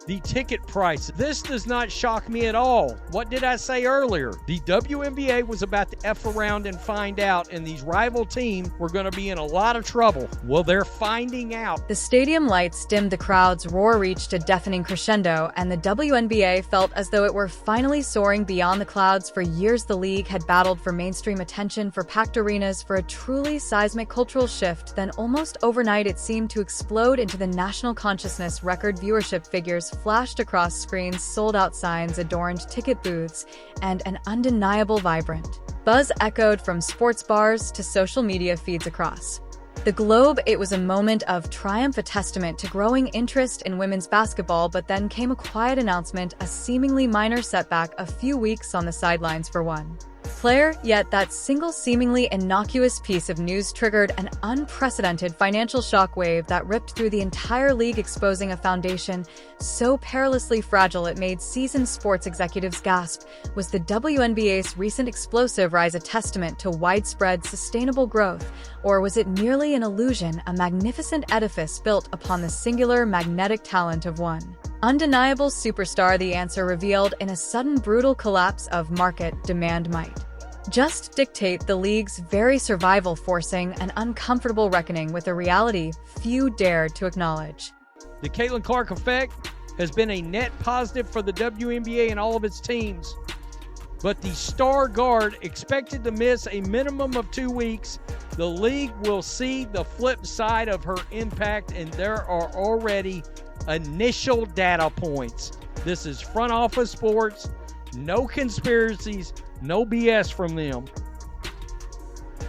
the ticket price. This does not shock me at all. What did I say earlier? The WNBA was about to F around and find out, and these rival teams were going to be in a lot of trouble. Well, they're finding out. The stadium lights dimmed, the crowd's roar reached a deafening crescendo, and the WNBA felt as though it were finally soaring beyond the clouds. For years, the league had battled for mainstream attention, for packed arenas, for a truly seismic cultural shift. Then almost overnight, it seemed to explode into the national consciousness. Record viewership figures flashed across screens, sold-out signs adorned ticket booths, and an undeniable vibrant buzz echoed from sports bars to social media feeds across the globe. It was a moment of triumph, a testament to growing interest in women's basketball. But then came a quiet announcement, a seemingly minor setback, a few weeks on the sidelines for one player. Yet that single seemingly innocuous piece of news triggered an unprecedented financial shockwave that ripped through the entire league, exposing a foundation so perilously fragile it made seasoned sports executives gasp. Was the WNBA's recent explosive rise a testament to widespread sustainable growth, or was it merely an illusion, a magnificent edifice built upon the singular magnetic talent of one undeniable superstar? The answer revealed in a sudden brutal collapse of market demand might just dictate the league's very survival, forcing an uncomfortable reckoning with a reality few dared to acknowledge. The Caitlin Clark effect has been a net positive for the WNBA and all of its teams. But the star guard expected to miss a minimum of 2 weeks. The league will see the flip side of her impact, and there are already initial data points. This is front office sports, no conspiracies, no BS from them.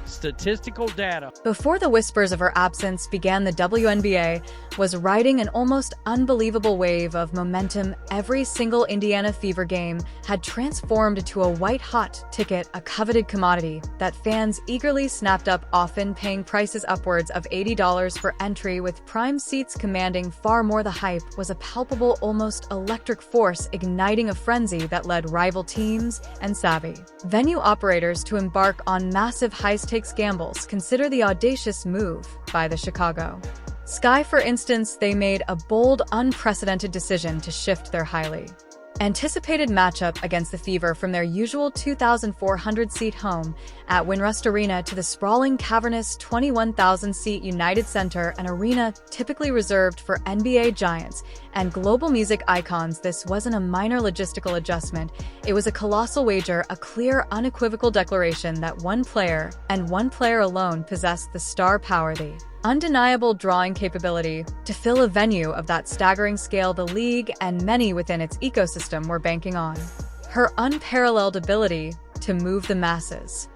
Statistical data. Before the whispers of her absence began, the WNBA was riding an almost unbelievable wave of momentum. Every single Indiana Fever game had transformed into a white-hot ticket, a coveted commodity that fans eagerly snapped up, often paying prices upwards of $80 for entry, with prime seats commanding far more. The hype was a palpable, almost electric force, igniting a frenzy that led rival teams and savvy venue operators to embark on massive high-stakes gambles. Consider the audacious move by the Chicago Sky, for instance. They made a bold, unprecedented decision to shift their highly anticipated matchup against the Fever from their usual 2,400-seat home at Winrust Arena to the sprawling, cavernous 21,000-seat United Center, an arena typically reserved for NBA giants and global music icons. This wasn't a minor logistical adjustment. It was a colossal wager, a clear, unequivocal declaration that one player, and one player alone, possessed the star power, the undeniable drawing capability to fill a venue of that staggering scale. The league and many within its ecosystem were banking on her unparalleled ability to move the masses.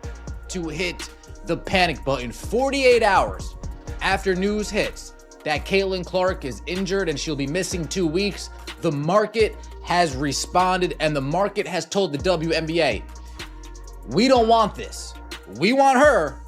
To hit the panic button 48 hours after news hits that Caitlin Clark is injured and she'll be missing 2 weeks, the market has responded, and the market has told the WNBA, we don't want this. We want her,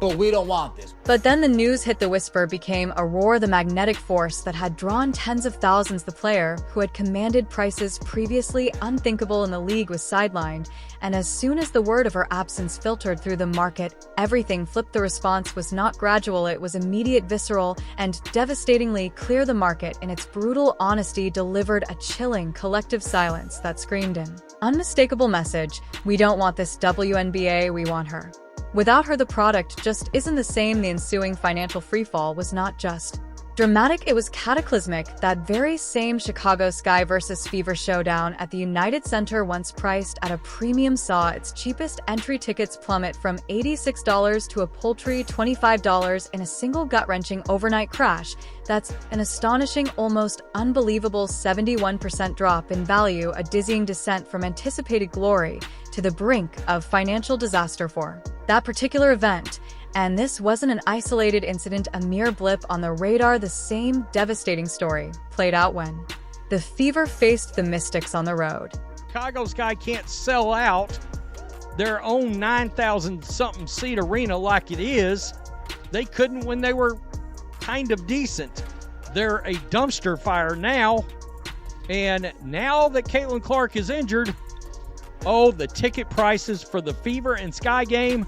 but we don't want this. But then the news hit. The whisper became a roar, the magnetic force that had drawn tens of thousands. The player who had commanded prices previously unthinkable in the league was sidelined, and as soon as the word of her absence filtered through the market, everything flipped. The response was not gradual, it was immediate, visceral, and devastatingly clear. The market, in its brutal honesty, delivered a chilling collective silence that screamed an unmistakable message: we don't want this WNBA, we want her. Without her, the product just isn't the same. The ensuing financial freefall was not just dramatic, it was cataclysmic. That very same Chicago Sky versus Fever showdown at the United Center, once priced at a premium, saw its cheapest entry tickets plummet from $86 to a paltry $25 in a single gut-wrenching overnight crash. That's an astonishing, almost unbelievable 71% drop in value, a dizzying descent from anticipated glory to the brink of financial disaster for that particular event. And this wasn't an isolated incident, a mere blip on the radar. The same devastating story played out when the Fever faced the Mystics on the road. Chicago Sky can't sell out their own 9,000-something seat arena like it is. They couldn't when they were kind of decent. They're a dumpster fire now. And now that Caitlin Clark is injured, oh, the ticket prices for the Fever and Sky game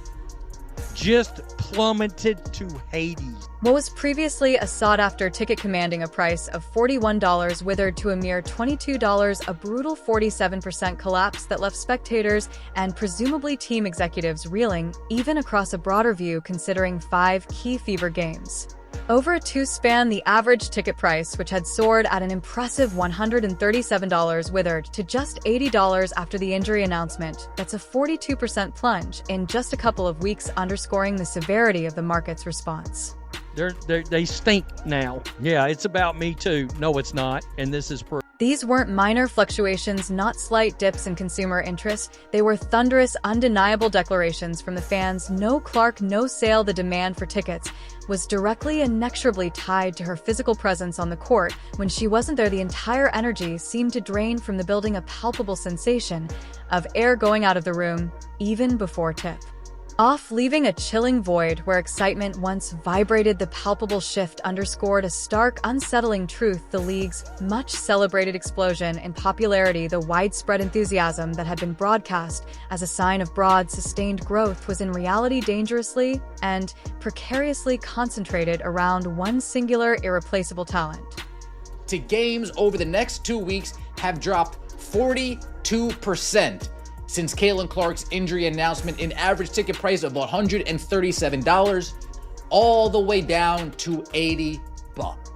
just plummeted to Hades. What was previously a sought-after ticket commanding a price of $41 withered to a mere $22, a brutal 47% collapse that left spectators and presumably team executives reeling, even across a broader view considering 5 key fever games. Over a 2-span, the average ticket price, which had soared at an impressive $137, withered to just $80 after the injury announcement. That's a 42% plunge in just a couple of weeks, underscoring the severity of the market's response. They stink now. Yeah, it's about me too. No, it's not, and this is proof. These weren't minor fluctuations, not slight dips in consumer interest. They were thunderous, undeniable declarations from the fans. No Clark, no sale. The demand for tickets was directly and inexorably tied to her physical presence on the court. When she wasn't there, the entire energy seemed to drain from the building, a palpable sensation of air going out of the room, even before tip off, leaving a chilling void where excitement once vibrated. The palpable shift underscored a stark, unsettling truth: the league's much-celebrated explosion in popularity, the widespread enthusiasm that had been broadcast as a sign of broad, sustained growth, was in reality dangerously and precariously concentrated around one singular, irreplaceable talent. To games over the next 2 weeks have dropped 42%. Since Caitlin Clark's injury announcement, an average ticket price of $137, all the way down to $80.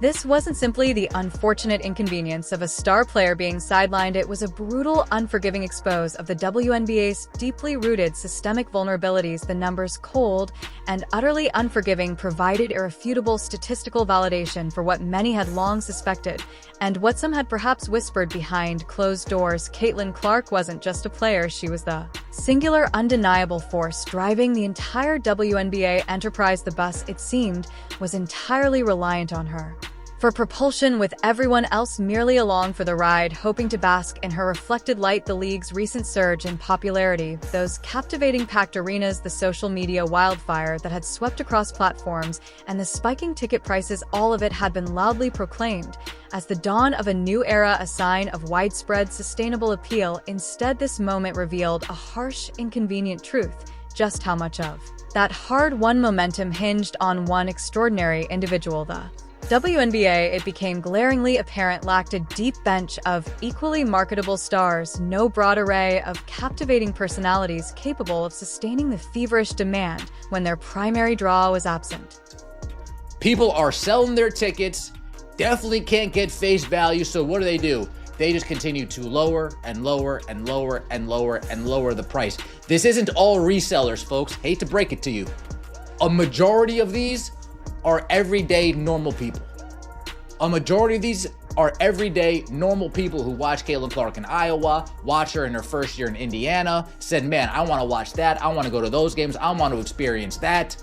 This wasn't simply the unfortunate inconvenience of a star player being sidelined. It was a brutal, unforgiving expose of the WNBA's deeply rooted systemic vulnerabilities. The numbers, cold and utterly unforgiving, provided irrefutable statistical validation for what many had long suspected, and what some had perhaps whispered behind closed doors. Caitlin Clark wasn't just a player, she was the singular, undeniable force driving the entire WNBA enterprise. The bus, it seemed, was entirely reliant on her for propulsion, with everyone else merely along for the ride, hoping to bask in her reflected light. The league's recent surge in popularity, those captivating packed arenas, the social media wildfire that had swept across platforms, and the spiking ticket prices, all of it had been loudly proclaimed as the dawn of a new era, a sign of widespread sustainable appeal. Instead, this moment revealed a harsh, inconvenient truth: just how much of that hard-won momentum hinged on one extraordinary individual. The WNBA, it became glaringly apparent, lacked a deep bench of equally marketable stars, no broad array of captivating personalities capable of sustaining the feverish demand when their primary draw was absent. People are selling their tickets, definitely can't get face value, so what do? They just continue to lower and lower and lower and lower and lower the price. This isn't all resellers, folks. Hate to break it to you. A majority of these are everyday normal people. A majority of these are everyday normal people who watch Caitlin Clark in Iowa, watch her in her first year in Indiana, said, man, I want to watch that. I want to go to those games. I want to experience that.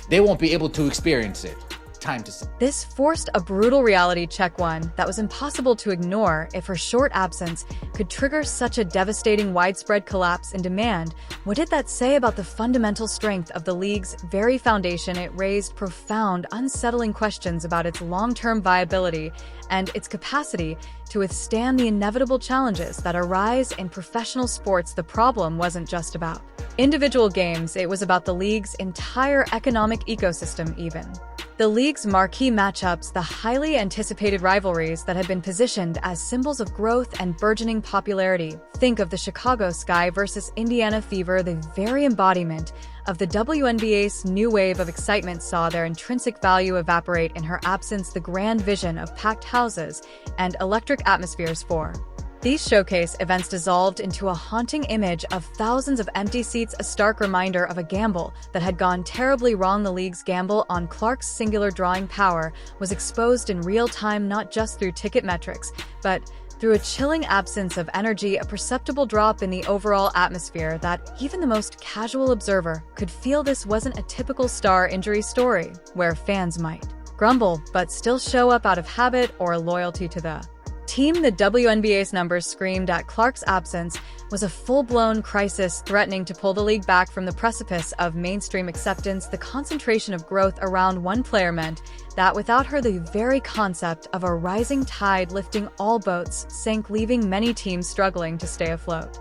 They won't be able to experience it. Time to see. This forced a brutal reality check, one that was impossible to ignore. If her short absence could trigger such a devastating widespread collapse in demand, what did that say about the fundamental strength of the league's very foundation? It raised profound, unsettling questions about its long-term viability and its capacity to withstand the inevitable challenges that arise in professional sports. The problem wasn't just about individual games, it was about the league's entire economic ecosystem. Even the league's marquee matchups, the highly anticipated rivalries that had been positioned as symbols of growth and burgeoning popularity. Think of the Chicago Sky versus Indiana Fever. The very embodiment of the WNBA's new wave of excitement saw their intrinsic value evaporate in her absence. The grand vision of packed houses and electric atmospheres for these showcase events dissolved into a haunting image of thousands of empty seats, a stark reminder of a gamble that had gone terribly wrong. The league's gamble on Clark's singular drawing power was exposed in real time, not just through ticket metrics, but through a chilling absence of energy, a perceptible drop in the overall atmosphere that even the most casual observer could feel. This wasn't a typical star injury story, where fans might grumble but still show up out of habit or loyalty to the team. The WNBA's numbers screamed at Clark's absence was a full-blown crisis, threatening to pull the league back from the precipice of mainstream acceptance. The concentration of growth around one player meant that without her, the very concept of a rising tide lifting all boats sank, leaving many teams struggling to stay afloat.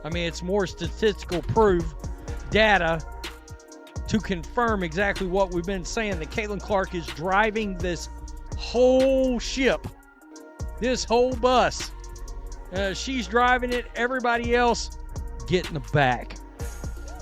I mean, it's more statistical proof data to confirm exactly what we've been saying, that Caitlin Clark is driving this whole ship, this whole bus. She's driving it. Everybody else, get in the back.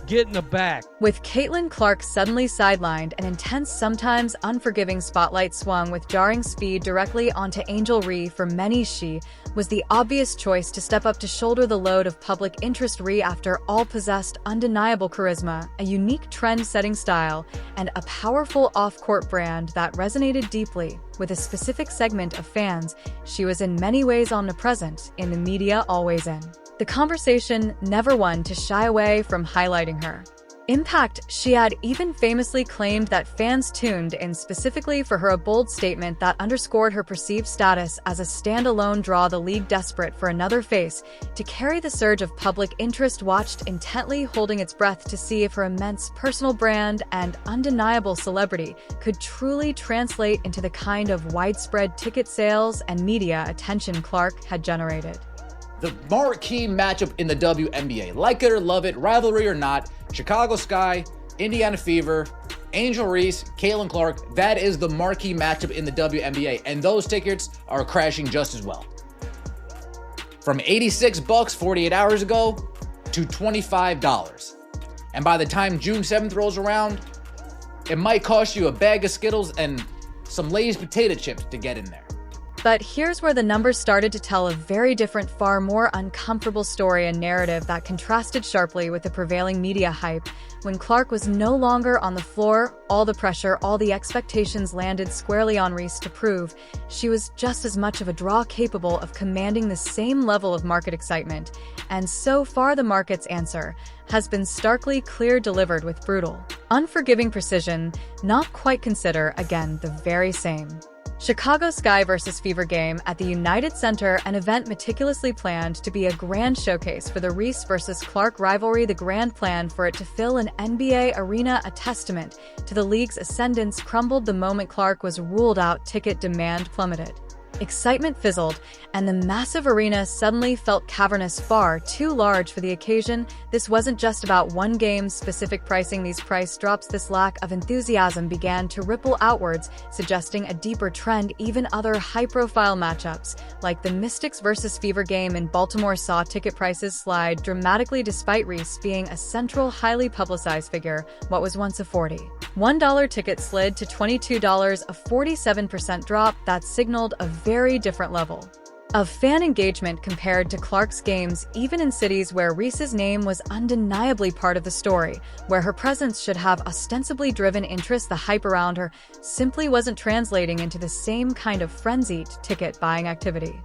Get in the back. With Caitlin Clark suddenly sidelined, an intense, sometimes unforgiving spotlight swung with jarring speed directly onto Angel Reese. For many, she was the obvious choice to step up to shoulder the load of public interest. Reese, after all, possessed undeniable charisma, a unique trend-setting style, and a powerful off-court brand that resonated deeply with a specific segment of fans. She was in many ways omnipresent, in the media always in the conversation, never one to shy away from highlighting her impact. She had even famously claimed that fans tuned in specifically for her, a bold statement that underscored her perceived status as a standalone draw. The league, desperate for another face to carry the surge of public interest, watched intently, holding its breath to see if her immense personal brand and undeniable celebrity could truly translate into the kind of widespread ticket sales and media attention Clark had generated. The marquee matchup in the WNBA, like it or love it, rivalry or not, Chicago Sky, Indiana Fever, Angel Reese, Caitlin Clark, that is the marquee matchup in the WNBA, and those tickets are crashing just as well. From $86 48 hours ago to $25. And by the time June 7th rolls around, it might cost you a bag of Skittles and some Lay's potato chips to get in there. But here's where the numbers started to tell a very different, far more uncomfortable story and narrative that contrasted sharply with the prevailing media hype. When Clark was no longer on the floor, all the pressure, all the expectations landed squarely on Reese to prove she was just as much of a draw, capable of commanding the same level of market excitement. And so far, the market's answer has been starkly clear, delivered with brutal, unforgiving precision. Not quite, consider again the very same Chicago Sky vs. Fever game at the United Center, an event meticulously planned to be a grand showcase for the Reese vs. Clark rivalry. The grand plan for it to fill an NBA arena, a testament to the league's ascendance, crumbled the moment Clark was ruled out. Ticket demand plummeted. Excitement fizzled, and the massive arena suddenly felt cavernous, far too large for the occasion. This wasn't just about one game's specific pricing. These price drops, this lack of enthusiasm, began to ripple outwards, suggesting a deeper trend. Even other high-profile matchups, like the Mystics vs. Fever game in Baltimore, saw ticket prices slide dramatically, despite Reese being a central, highly publicized figure. What was once a $41 ticket slid to $22, a 47% drop that signaled a very different level of fan engagement compared to Clark's games, even in cities where Reese's name was undeniably part of the story, where her presence should have ostensibly driven interest. The hype around her simply wasn't translating into the same kind of frenzied ticket buying activity.